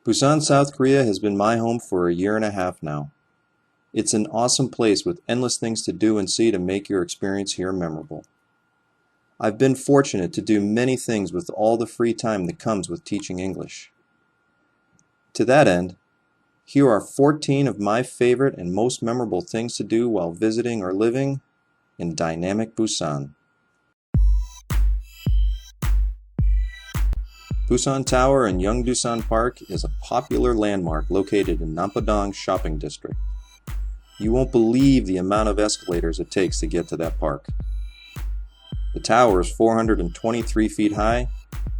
Busan, South Korea has been my home for a year and a half now. It's an awesome place with endless things to do and see to make your experience here memorable. I've been fortunate to do many things with all the free time that comes with teaching English. To that end, here are 14 of my favorite and most memorable things to do while visiting or living in dynamic Busan. Busan Tower in Jung Park is a popular landmark located in Nampadong shopping district. You won't believe the amount of escalators it takes to get to that park. The tower is 423 feet high,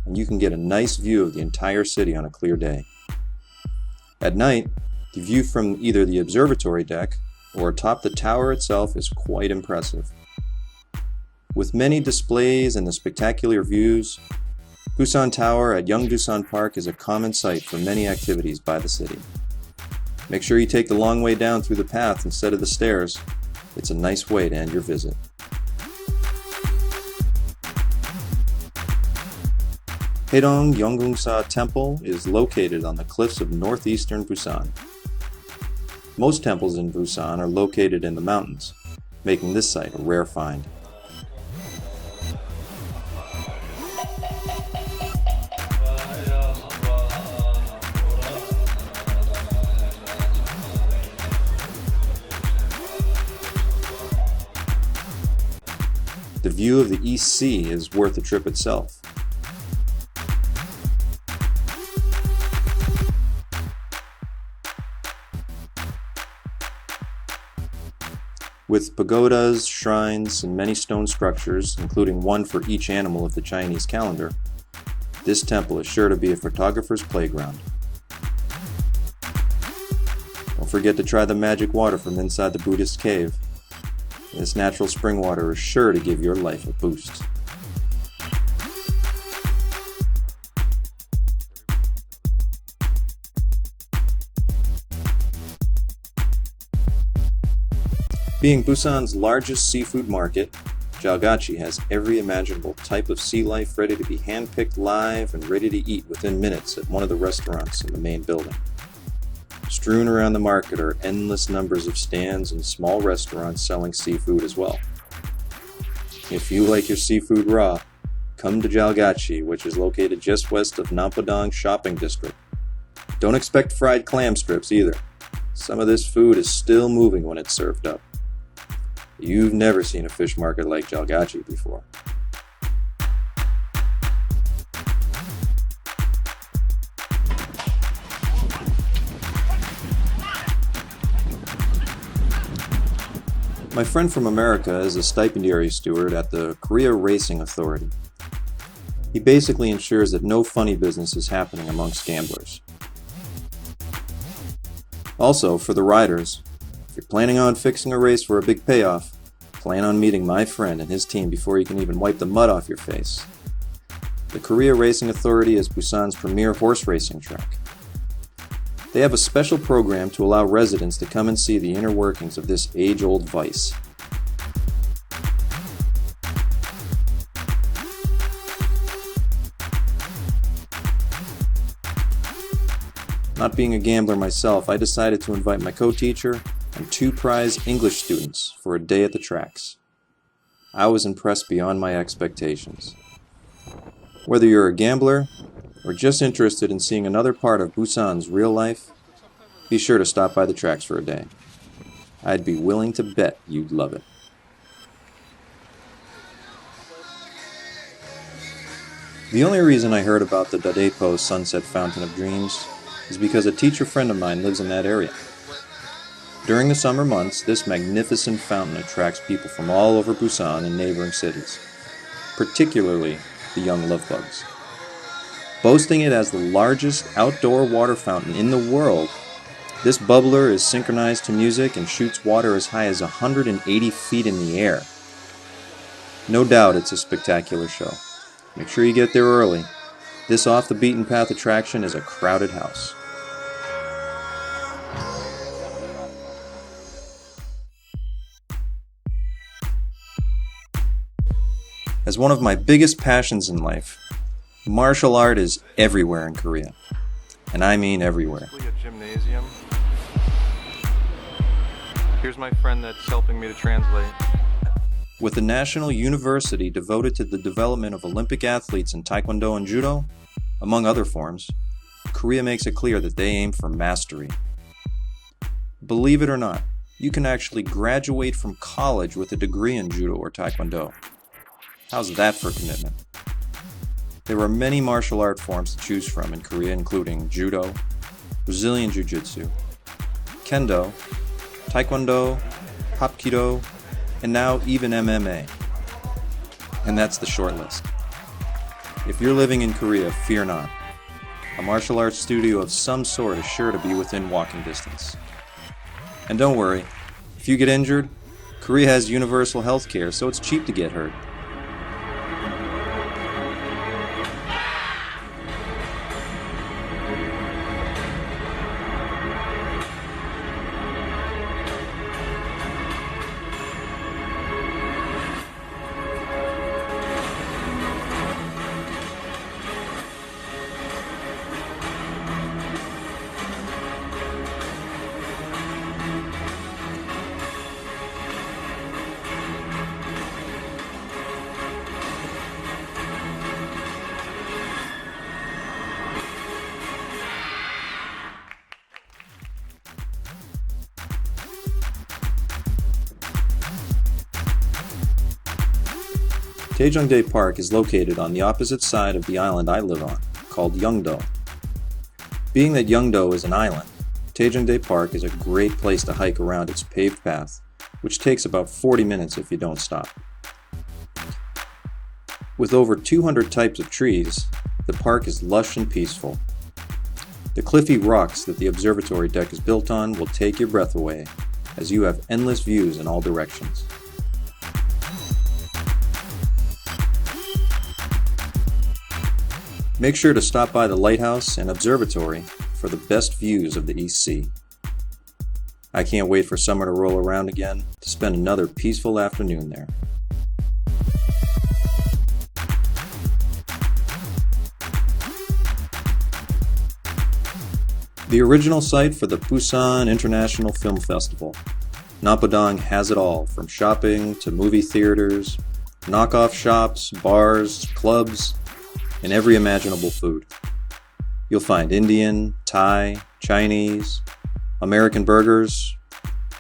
and you can get a nice view of the entire city on a clear day. At night, the view from either the observatory deck or atop the tower itself is quite impressive. With many displays and the spectacular views, Busan Tower at Jung Park is a common sight for many activities by the city. Make sure you take the long way down through the path instead of the stairs. It's a nice way to end your visit. Haedong Yeonggungsa Temple is located on the cliffs of northeastern Busan. Most temples in Busan are located in the mountains, making this site a rare find. The view of the East Sea is worth the trip itself. With pagodas, shrines, and many stone structures, including one for each animal of the Chinese calendar, this temple is sure to be a photographer's playground. Don't forget to try the magic water from inside the Buddhist cave. This natural spring water is sure to give your life a boost. Being Busan's largest seafood market, Jalgachi has every imaginable type of sea life ready to be hand-picked live and ready to eat within minutes at one of the restaurants in the main building. Strewn around the market are endless numbers of stands and small restaurants selling seafood as well. If you like your seafood raw, come to Jalgachi, which is located just west of Nampadong shopping district. Don't expect fried clam strips either. Some of this food is still moving when it's served up. You've never seen a fish market like Jalgachi before. My friend from America is a stipendiary steward at the Korea Racing Authority. He basically ensures that no funny business is happening amongst gamblers. Also, for the riders, if you're planning on fixing a race for a big payoff, plan on meeting my friend and his team before you can even wipe the mud off your face. The Korea Racing Authority is Busan's premier horse racing track. They have a special program to allow residents to come and see the inner workings of this age-old vice. Not being a gambler myself, I decided to invite my co-teacher and 2 prize English students for a day at the tracks. I was impressed beyond my expectations. Whether you're a gambler or just interested in seeing another part of Busan's real life, be sure to stop by the tracks for a day. I'd be willing to bet you'd love it. The only reason I heard about the Daedaepo Sunset Fountain of Dreams is because a teacher friend of mine lives in that area. During the summer months, this magnificent fountain attracts people from all over Busan and neighboring cities, particularly the young lovebugs. Boasting it as the largest outdoor water fountain in the world, this bubbler is synchronized to music and shoots water as high as 180 feet in the air. No doubt it's a spectacular show. Make sure you get there early. This off-the-beaten-path attraction is a crowded house. As one of my biggest passions in life, martial art is everywhere in Korea. and I mean everywhere. A gymnasium. Here's my friend that's helping me to translate. With a national university devoted to the development of Olympic athletes in Taekwondo and Judo, among other forms, Korea makes it clear that they aim for mastery. Believe it or not, you can actually graduate from college with a degree in Judo or Taekwondo. How's that for commitment? There are many martial art forms to choose from in Korea, including Judo, Brazilian Jiu-Jitsu, Kendo, Taekwondo, Hapkido, and now even MMA. And that's the short list. If you're living in Korea, fear not. A martial arts studio of some sort is sure to be within walking distance. And don't worry, if you get injured, Korea has universal health care, so it's cheap to get hurt. Taejongdae Park is located on the opposite side of the island I live on, called Yeongdo. Being that Yeongdo is an island, Taejongdae Park is a great place to hike around its paved path, which takes about 40 minutes if you don't stop. With over 200 types of trees, the park is lush and peaceful. The cliffy rocks that the observatory deck is built on will take your breath away, as you have endless views in all directions. Make sure to stop by the lighthouse and observatory for the best views of the East Sea. I can't wait for summer to roll around again to spend another peaceful afternoon there. The original site for the Busan International Film Festival, Nampadong has it all, from shopping to movie theaters, knockoff shops, bars, clubs, and every imaginable food. You'll find Indian, Thai, Chinese, American burgers,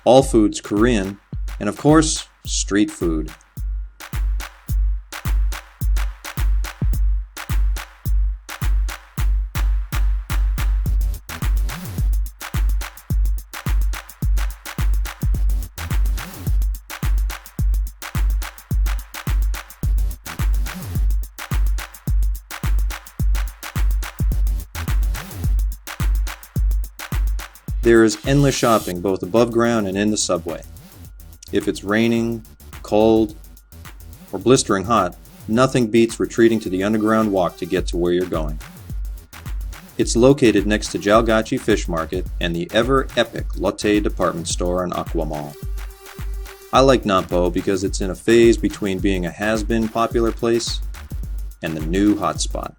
all foods Korean, and of course, street food. There is endless shopping both above ground and in the subway. If it's raining, cold, or blistering hot, nothing beats retreating to the underground walk to get to where you're going. It's located next to Jalgachi Fish Market and the ever-epic Lotte department store and Aqua Mall. I like Nampo because it's in a phase between being a has-been popular place and the new hotspot.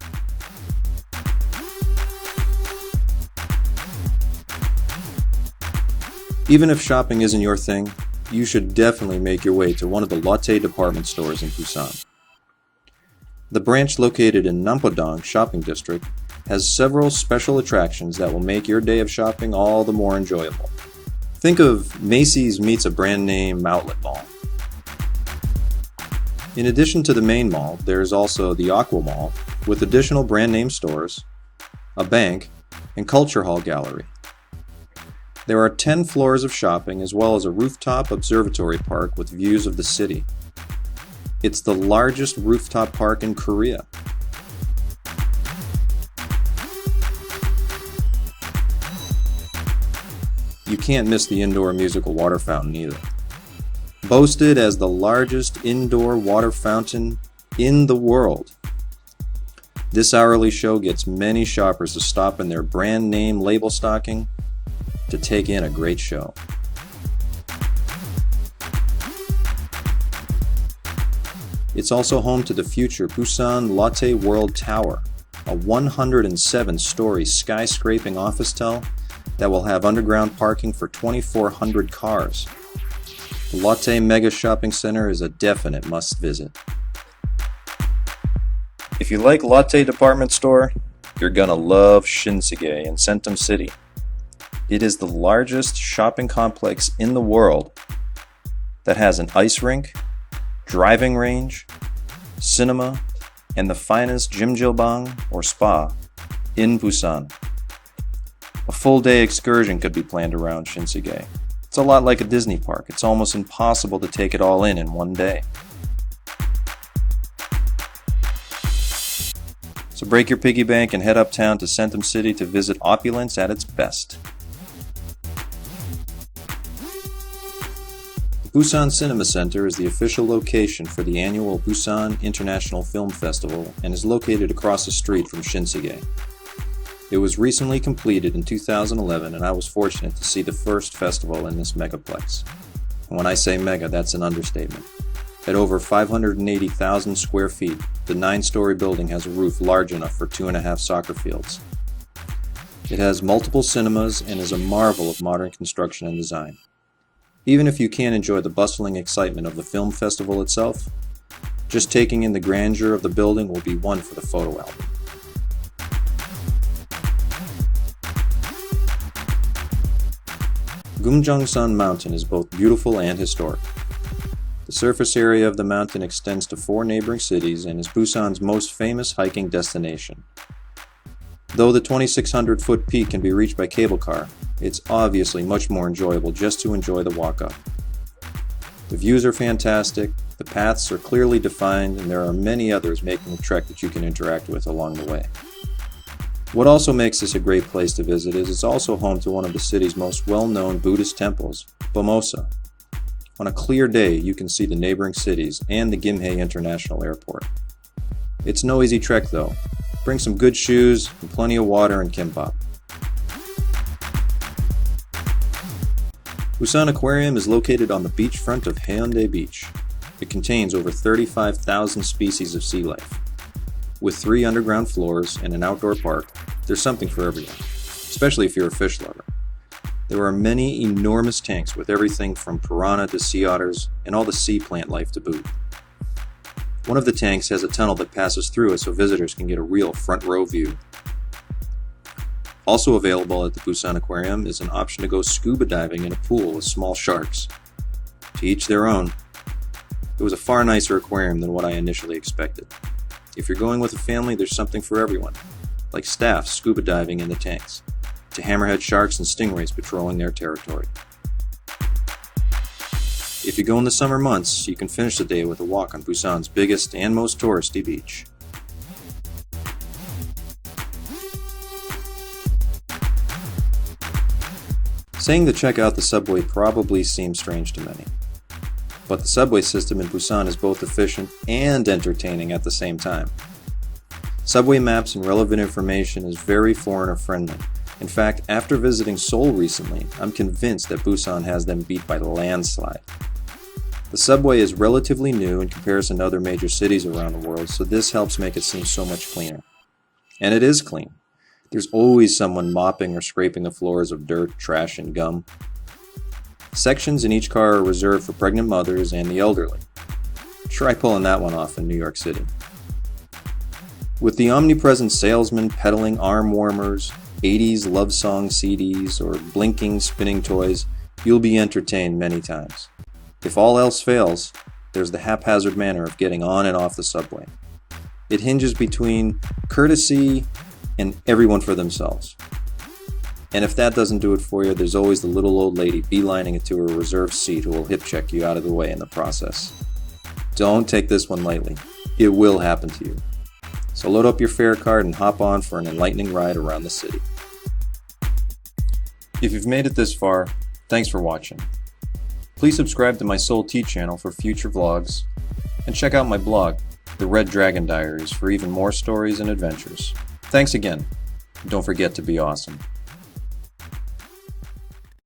Even if shopping isn't your thing, you should definitely make your way to one of the Lotte department stores in Busan. The branch located in Nampadong shopping district has several special attractions that will make your day of shopping all the more enjoyable. Think of Macy's meets a brand name outlet mall. In addition to the main mall, there is also the Aqua Mall with additional brand name stores, a bank, and culture hall gallery. There are 10 floors of shopping as well as a rooftop observatory park with views of the city. It's the largest rooftop park in Korea. You can't miss the indoor musical water fountain either. Boasted as the largest indoor water fountain in the world, this hourly show gets many shoppers to stop in their brand name label stocking to take in a great show. It's also home to the future Busan Lotte World Tower, a 107-story skyscraping office tower that will have underground parking for 2,400 cars. The Lotte Mega Shopping Center is a definite must-visit. If you like Lotte Department Store, you're gonna love Shinsegae in Centum City. It is the largest shopping complex in the world that has an ice rink, driving range, cinema, and the finest jjimjilbang or spa in Busan. A full-day excursion could be planned around Shinsegae. It's a lot like a Disney park. It's almost impossible to take it all in one day. So break your piggy bank and head uptown to Centum City to visit opulence at its best. The Busan Cinema Center is the official location for the annual Busan International Film Festival and is located across the street from Shinsegae. It was recently completed in 2011 and I was fortunate to see the first festival in this megaplex. And when I say mega, that's an understatement. At over 580,000 square feet, the 9-story building has a roof large enough for 2.5 soccer fields. It has multiple cinemas and is a marvel of modern construction and design. Even if you can't enjoy the bustling excitement of the film festival itself, just taking in the grandeur of the building will be one for the photo album. Gimhae Mountain is both beautiful and historic. The surface area of the mountain extends to 4 neighboring cities and is Busan's most famous hiking destination. Though the 2,600-foot peak can be reached by cable car, it's obviously much more enjoyable just to enjoy the walk up. The views are fantastic, the paths are clearly defined, and there are many others making the trek that you can interact with along the way. What also makes this a great place to visit is it's also home to one of the city's most well-known Buddhist temples, Bomosa. On a clear day, you can see the neighboring cities and the Gimhae International Airport. It's no easy trek though. Bring some good shoes and plenty of water and kimbap. Busan Aquarium is located on the beachfront of Hyung Beach. It contains over 35,000 species of sea life. With 3 underground floors and an outdoor park, there's something for everyone, especially if you're a fish lover. There are many enormous tanks with everything from piranha to sea otters and all the sea plant life to boot. One of the tanks has a tunnel that passes through it so visitors can get a real front row view. Also available at the Busan Aquarium is an option to go scuba diving in a pool with small sharks. To each their own. It was a far nicer aquarium than what I initially expected. If you're going with a family, there's something for everyone, like staff scuba diving in the tanks, to hammerhead sharks and stingrays patrolling their territory. If you go in the summer months, you can finish the day with a walk on Busan's biggest and most touristy beach. Saying to check out the subway probably seems strange to many. But the subway system in Busan is both efficient and entertaining at the same time. Subway maps and relevant information is very foreigner-friendly. In fact, after visiting Seoul recently, I'm convinced that Busan has them beat by the landslide. The subway is relatively new in comparison to other major cities around the world, so this helps make it seem so much cleaner. And it is clean. There's always someone mopping or scraping the floors of dirt, trash, and gum. Sections in each car are reserved for pregnant mothers and the elderly. Try pulling that one off in New York City. With the omnipresent salesman peddling arm warmers, 80s love song CDs, or blinking spinning toys, you'll be entertained many times. If all else fails, there's the haphazard manner of getting on and off the subway. It hinges between courtesy and everyone for themselves. And if that doesn't do it for you, there's always the little old lady beelining it to her reserved seat who will hip check you out of the way in the process. Don't take this one lightly. It will happen to you. So load up your fare card and hop on for an enlightening ride around the city. If you've made it this far, thanks for watching. Please subscribe to my Seoul Tea channel for future vlogs, and check out my blog, The Red Dragon Diaries, for even more stories and adventures. Thanks again. Don't forget to be awesome.